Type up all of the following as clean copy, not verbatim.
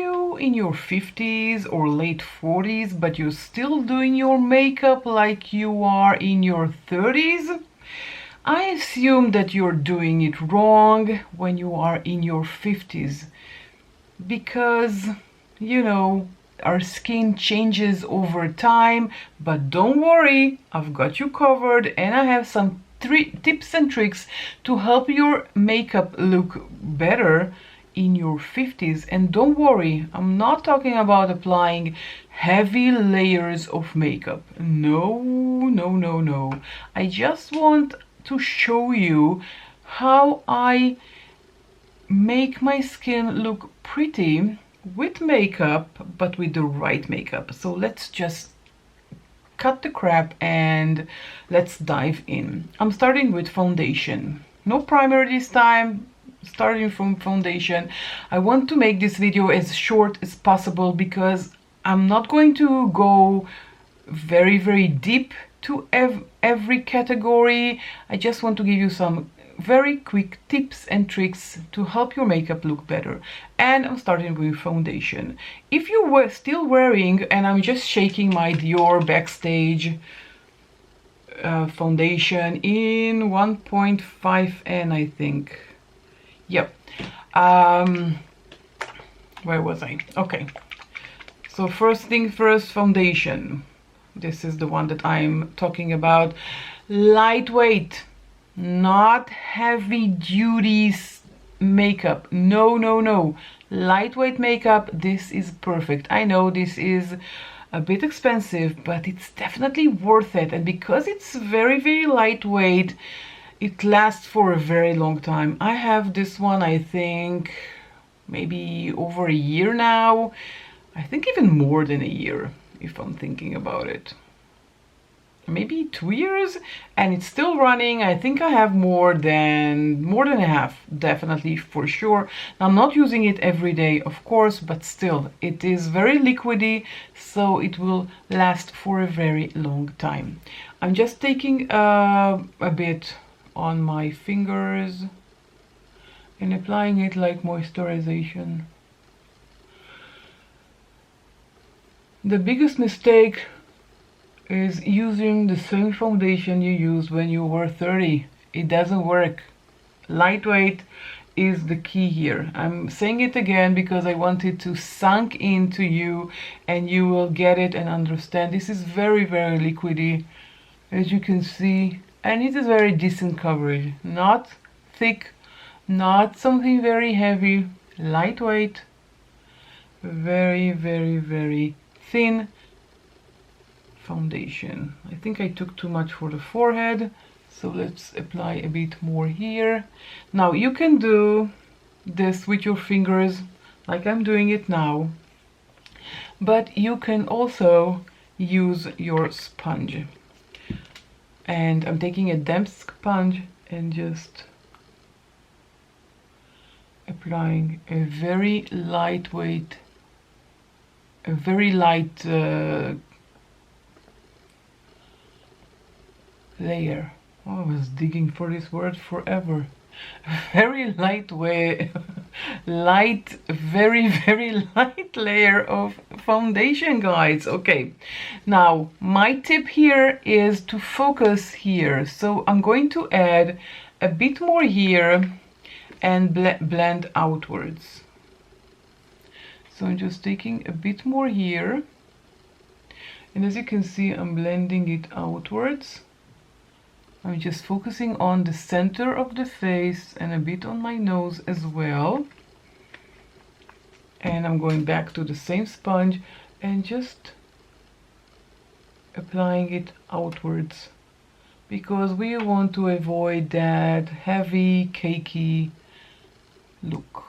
you in your 50s or late 40s, but you're still doing your makeup like you are in your 30s? I assume that you're doing it wrong when you are in your 50s, because, you know, our skin changes over time. But don't worry, I've got you covered, and I have some tips and tricks to help your makeup look better in your 50s. And don't worry, I'm not talking about applying heavy layers of makeup. No, no, no, no. I just want to show you how I make my skin look pretty with makeup, but with the right makeup. So let's just cut the crap and let's dive in. I'm starting with foundation. No primer this time, starting from foundation. I want to make this video as short as possible because I'm not going to go very deep to every category. I just want to give you some very quick tips and tricks to help your makeup look better. And I'm starting with foundation. If you were still wearing, and I'm just shaking my Dior Backstage foundation in 1.5N, I think. Yep. Where was I? Okay. So first thing first, foundation. This is the one that I'm talking about. Lightweight, not heavy duty makeup. No, no, no. Lightweight makeup. This is perfect. I know this is a bit expensive, but it's definitely worth it. And because it's very lightweight, it lasts for a very long time. I have this one, I think, maybe over a year now. I think even more than a year, if I'm thinking about it. Maybe 2 years, and it's still running. I think I have more than a half, definitely, for sure. I'm not using it every day, of course, but still, it is very liquidy, so it will last for a very long time. I'm just taking a bit on my fingers and applying it like moisturization. The biggest mistake is using the same foundation you used when you were 30. It doesn't work. Lightweight is the key here. I'm saying it again because I want it to sink into you and you will get it and understand. This is very liquidy, as you can see, and it is very decent coverage. Not thick, not something very heavy. Lightweight, very thin foundation. I think I took too much for the forehead, so let's apply a bit more here. Now you can do this with your fingers like I'm doing it now, but you can also use your sponge. And I'm taking a damp sponge and just applying a very lightweight, a very light layer. Oh, I was digging for this word forever. Very lightweight, very light layer of foundation, guys. Okay, now my tip here is to focus here. So I'm going to add a bit more here and blend outwards. So I'm just taking a bit more here, and as you can see, I'm blending it outwards. I'm just focusing on the center of the face and a bit on my nose as well. And I'm going back to the same sponge and just applying it outwards, because we want to avoid that heavy, cakey look.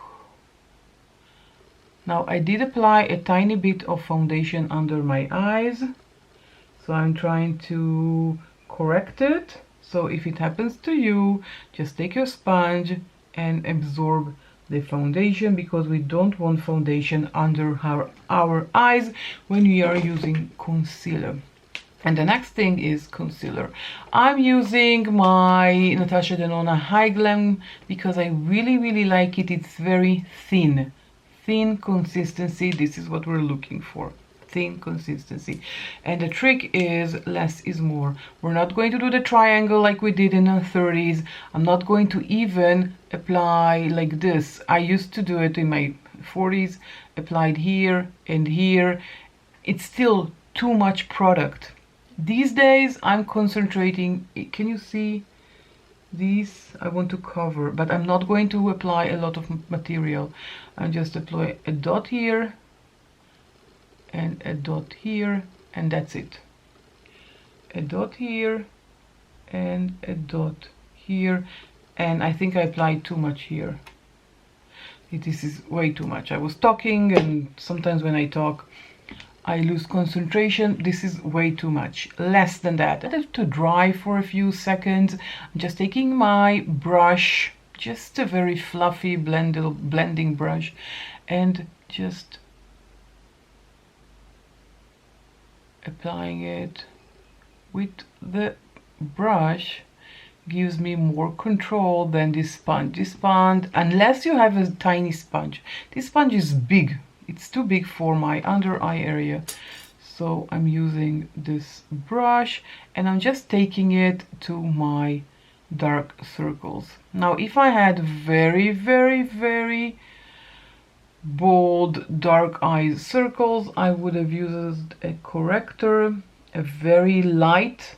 Now I did apply a tiny bit of foundation under my eyes, so I'm trying to correct it. So if it happens to you, just take your sponge and absorb the foundation, because we don't want foundation under our eyes when we are using concealer. And the next thing is concealer. I'm using my Natasha Denona High Glam because I really like it. It's very thin thin consistency. This is what we're looking for, thin consistency. And the trick is less is more. We're not going to do the triangle like we did in the 30s. I'm not going to even apply like this. I used to do it in my 40s, applied here and here. It's still too much product. These days I'm concentrating, can you see these? I want to cover, but I'm not going to apply a lot of material. I just apply a dot here and a dot here, and that's it. A dot here and a dot here, and I think I applied too much here. This is way too much. I was talking, and sometimes when I talk I lose concentration. This is way too much. Less than that. I have to dry for a few seconds. I'm just taking my brush, just a very fluffy blending brush, and just applying it with the brush. Gives me more control than this sponge. This sponge, unless you have a tiny sponge, this sponge is big. It's too big for my under eye area. So I'm using this brush and I'm just taking it to my dark circles. Now, if I had very, very, very bold dark eyes circles, I would have used a corrector, a very light-handed,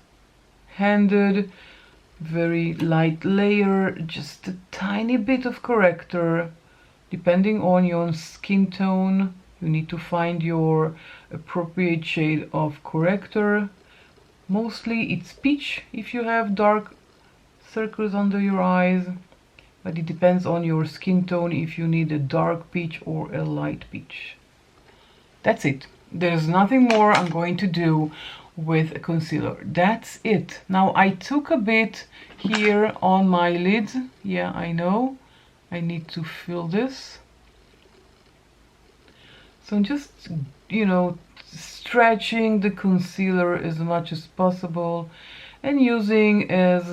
very light layer, just a tiny bit of corrector. Depending on your skin tone, you need to find your appropriate shade of corrector. Mostly it's peach if you have dark circles under your eyes, but it depends on your skin tone if you need a dark peach or a light peach. That's it. There's nothing more I'm going to do with a concealer. That's it. Now I took a bit here on my lids. Yeah, I know. I need to fill this. So I'm just, you know, stretching the concealer as much as possible and using as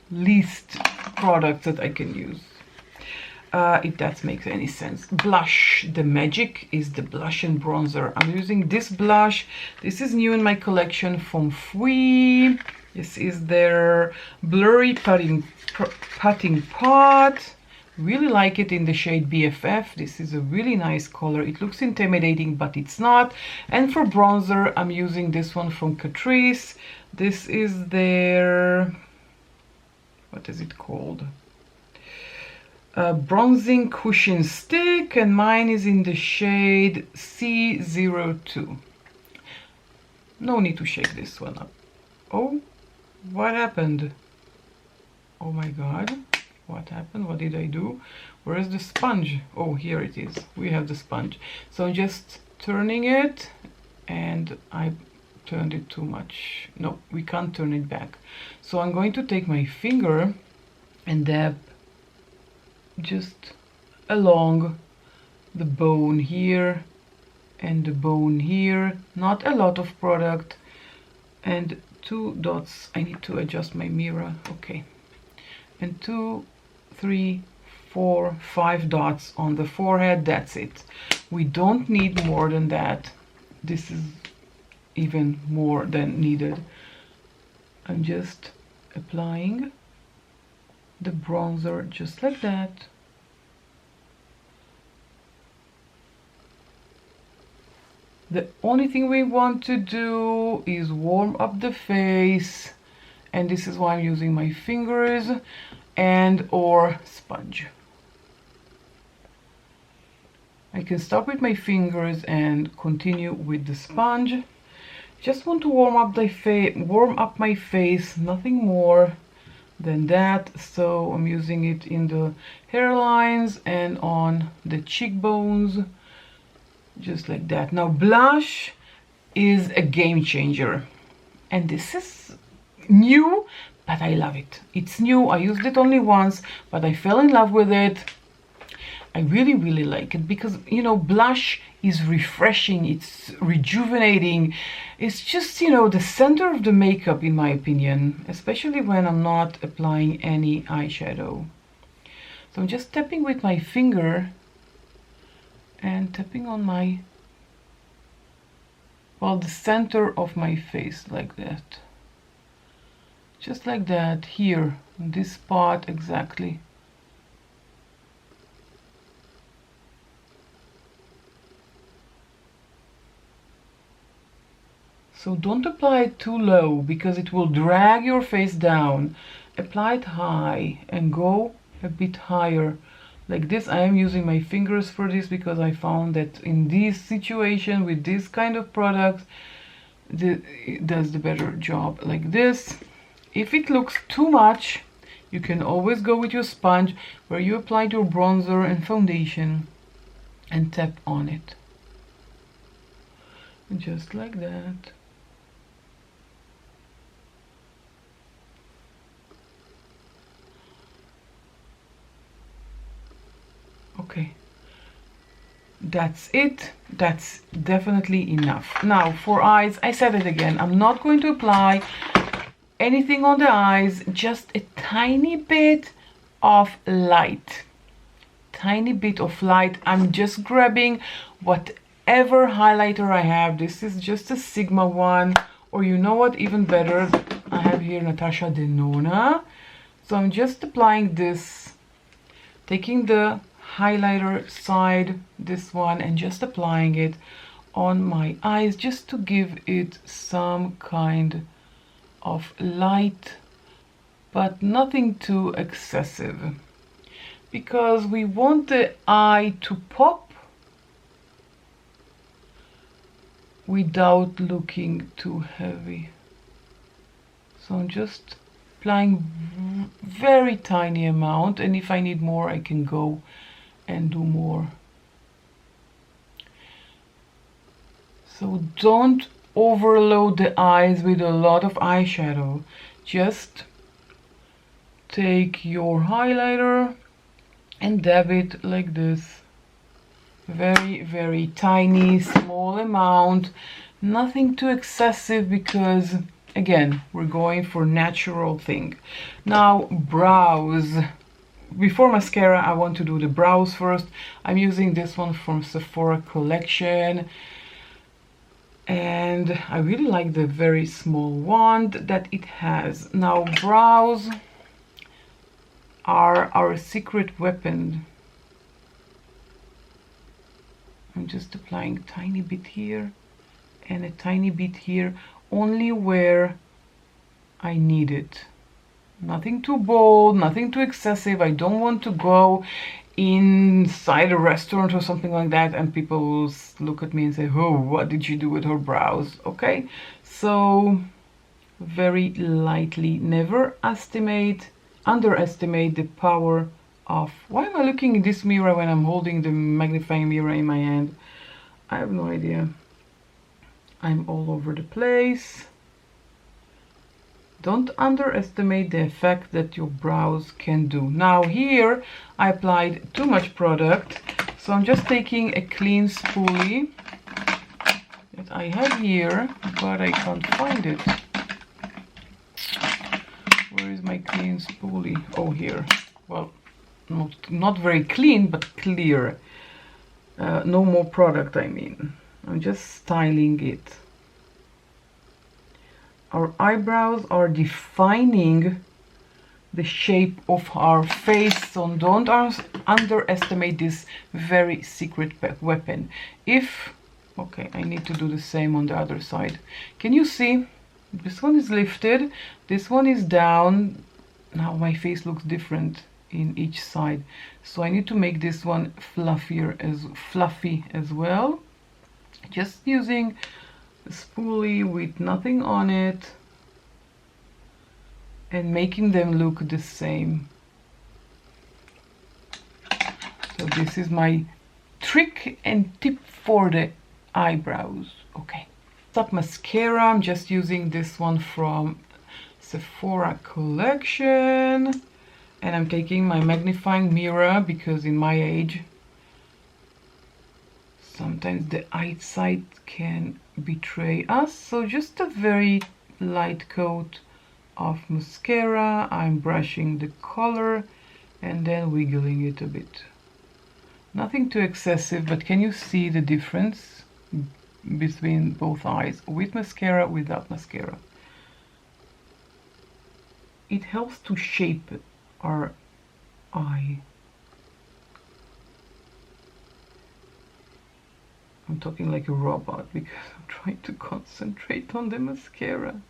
least products that I can use. If that makes any sense. Blush. The magic is the blush and bronzer. I'm using this blush. This is new in my collection from Fui. This is their blurry putting pot. Really like it in the shade BFF. This is a really nice color. It looks intimidating, but it's not. And for bronzer, I'm using this one from Catrice. This is their, what is it called? Bronzing cushion stick, and mine is in the shade C02. No need to shake this one up. Oh, what happened? Oh my god. What happened? What did I do? Where is the sponge? Oh, here it is. We have the sponge. So I'm just turning it, and I turned it too much. No, we can't turn it back. So I'm going to take my finger and dab just along the bone here and the bone here. Not a lot of product. And 2 dots. I need to adjust my mirror. Okay. And 2, 3, 4, 5 dots on the forehead. That's it. We don't need more than that. This is even more than needed. I'm just applying the bronzer just like that. The only thing we want to do is warm up the face, and this is why I'm using my fingers and or sponge. I can stop with my fingers and continue with the sponge. Just want to warm up my face, nothing more than that. So I'm using it in the hairlines and on the cheekbones, just like that. Now blush is a game changer, and this is new, but I love it. It's new. I used it only once, but I fell in love with it. I really, really like it because, you know, blush is refreshing, it's rejuvenating. It's just, you know, the center of the makeup, in my opinion, especially when I'm not applying any eyeshadow. So I'm just tapping with my finger and tapping on my, well, the center of my face, like that. Just like that, here, in this spot exactly. So don't apply it too low because it will drag your face down. Apply it high and go a bit higher. Like this. I am using my fingers for this because I found that in this situation with this kind of products, it does the better job. Like this. If it looks too much, you can always go with your sponge where you applied your bronzer and foundation and tap on it. Just like that. Okay, that's it. That's definitely enough. Now for eyes, I said it again, I'm not going to apply anything on the eyes, just a tiny bit of light. Tiny bit of light. I'm just grabbing whatever highlighter I have. This is just a Sigma one, or you know what, even better, I have here Natasha Denona. So I'm just applying this, taking the highlighter side, this one, and just applying it on my eyes just to give it some kind of light, but nothing too excessive, because we want the eye to pop without looking too heavy. So I'm just applying very tiny amount, and if I need more I can go and do more. So don't overload the eyes with a lot of eyeshadow. Just take your highlighter and dab it like this. Very, very tiny, small amount. Nothing too excessive because, again, we're going for natural thing. Now, brows. Before mascara, I want to do the brows first. I'm using this one from Sephora collection. And I really like the very small wand that it has. Now, brows are our secret weapon. I'm just applying a tiny bit here and a tiny bit here, only where I need it. Nothing too bold, nothing too excessive. I don't want to go inside a restaurant or something like that and people will look at me and say, oh, what did you do with her brows? Okay, so very lightly. Never underestimate the power of... Why am I looking in this mirror when I'm holding the magnifying mirror in my hand? I have no idea. I'm all over the place. Don't underestimate the effect that your brows can do. Now here I applied too much product, so I'm just taking a clean spoolie that I have here, but I can't find it. Where is my clean spoolie? Oh, here. Well, not very clean, but clear. No more product, I mean. I'm just styling it. Our eyebrows are defining the shape of our face, so don't underestimate this very secret weapon. Okay, I need to do the same on the other side. Can you see? This one is lifted, this one is down. Now my face looks different in each side, so I need to make this one fluffy as well. Just using a spoolie with nothing on it and making them look the same. So this is my trick and tip for the eyebrows. Okay, top mascara, I'm just using this one from Sephora collection, and I'm taking my magnifying mirror because in my age sometimes the eyesight can betray us. So just a very light coat of mascara. I'm brushing the color and then wiggling it a bit. Nothing too excessive, but can you see the difference between both eyes? With mascara, without mascara. It helps to shape our eye. I'm talking like a robot because I'm trying to concentrate on the mascara.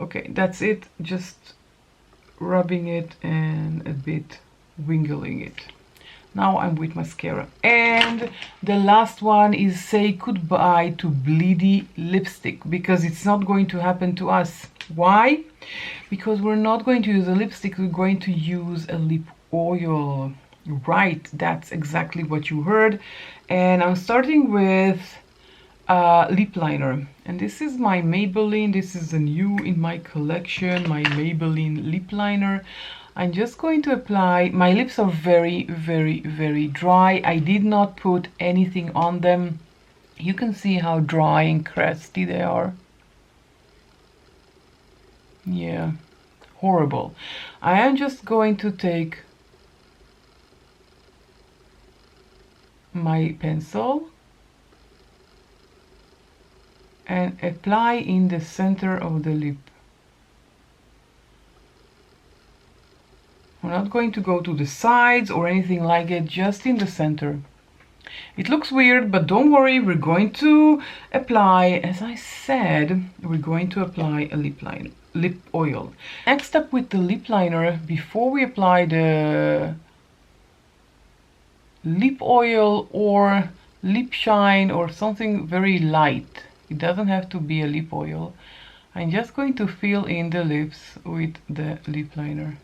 Okay, that's it. Just rubbing it and a bit wiggling it. Now I'm with mascara. And the last one is say goodbye to bleedy lipstick, because it's not going to happen to us. Why? Because we're not going to use a lipstick, we're going to use a lip oil. Right, that's exactly what you heard. And I'm starting with lip liner, and this is my Maybelline. This is a new in my collection, my Maybelline lip liner. I'm just going to apply. My lips are very, very, very dry. I did not put anything on them. You can see how dry and crusty they are. Yeah, horrible. I am just going to take my pencil and apply in the center of the lip. I'm not going to go to the sides or anything like it, just in the center. It looks weird, but don't worry, we're going to apply, as I said, we're going to apply a lip oil. Next up with the lip liner, before we apply the lip oil or lip shine or something very light, it doesn't have to be a lip oil, I'm just going to fill in the lips with the lip liner.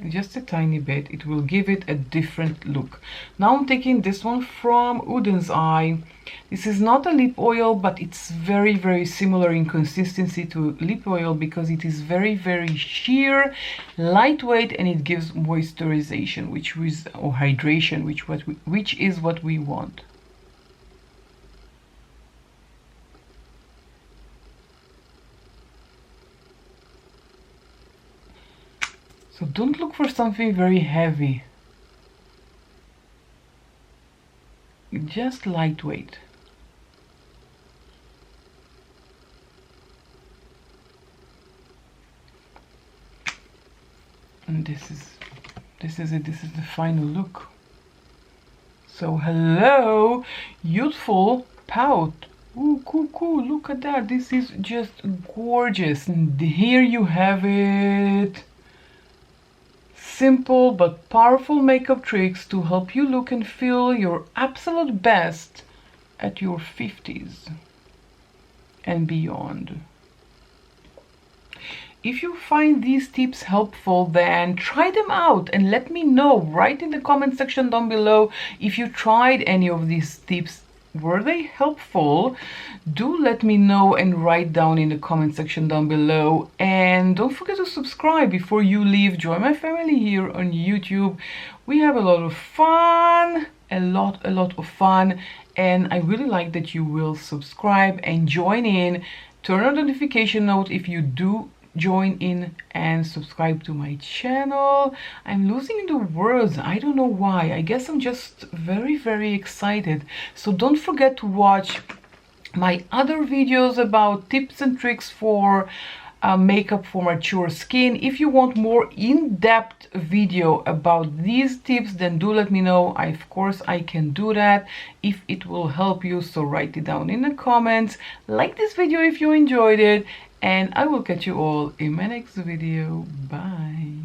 Just a tiny bit. It will give it a different look. Now I'm taking this one from Uden's Eye. This is not a lip oil, but it's very, very similar in consistency to lip oil because it is very, very sheer, lightweight, and it gives moisturization, or hydration, which is what we want. So don't look for something very heavy. Just lightweight. And this is it. This is the final look. So hello, youthful pout. Ooh, cool, look at that. This is just gorgeous. And here you have it. Simple but powerful makeup tricks to help you look and feel your absolute best at your 50s and beyond. If you find these tips helpful, then try them out and let me know. Write in the comment section down below if you tried any of these tips. Were they helpful? Do let me know and write down in the comment section down below. And don't forget to subscribe before you leave. Join my family here on YouTube. We have a lot of fun, a lot of fun, and I really like that you will subscribe and join in. Turn on the notification note if you do join in and subscribe to my channel. I'm losing the words. I don't know why. I guess I'm just very, very excited. So don't forget to watch my other videos about tips and tricks for makeup for mature skin. If you want more in-depth video about these tips, then do let me know. Of course I can do that if it will help you. So write it down in the comments. Like this video if you enjoyed it, and I will catch you all in my next video. Bye.